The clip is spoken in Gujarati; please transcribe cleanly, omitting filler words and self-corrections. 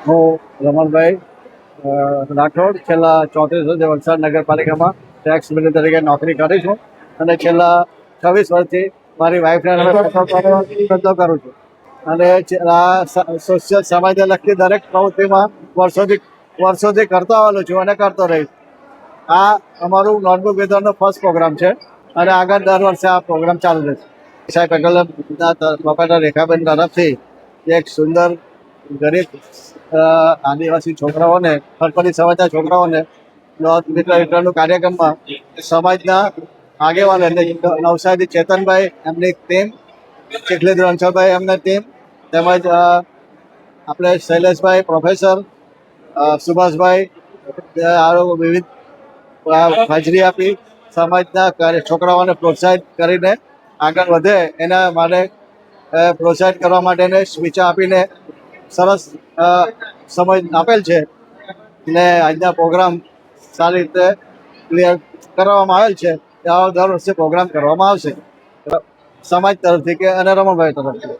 હું રમણભાઈ રાઠોડ છેલ્લા 34 વર્ષથી વલસાડ નગરપાલિકામાં ટેક્સ મેનેજર તરીકે નોકરી કરી છું અને છેલ્લા 26 વર્ષથી મારી વાઈફને ધંધો કરું છું અને આ સોશિયલ સમાજને લગતી દરેક પ્રવૃત્તિમાં વર્ષોથી કરતો આવેલો છું અને કરતો રહીશ. આ અમારું નોટબુક વિતરણનો ફર્સ્ટ પ્રોગ્રામ છે અને આગળ દર વર્ષે આ પ્રોગ્રામ ચાલુ રહેશે. સાહેબ બાપાના રેખાબેન તરફથી એક સુંદર ગરીબ આદિવાસી છોકરાઓને ખડપડી સમાજના છોકરાઓને વિતરણનું કાર્યક્રમમાં સમાજના આગેવાનો એટલે નવસારી ચેતનભાઈ એમની ટીમ, ચીખલી રણછોડભાઈ એમની ટીમ, તેમજ આપણે શૈલેષભાઈ પ્રોફેસર, સુભાષભાઈ વિવિધ હાજરી આપી સમાજના છોકરાઓને પ્રોત્સાહિત કરીને આગળ વધે એના માટે પ્રોત્સાહિત કરવા માટેને સ્પીચ આપીને સરસ સમય આપેલ છે ને આજના પ્રોગ્રામ સારી રીતે ક્લિયર કરવામાં આવેલ છે. આવો દર વર્ષે પ્રોગ્રામ કરવામાં આવશે સમાજ તરફથી કે અને રમણભાઈ તરફથી.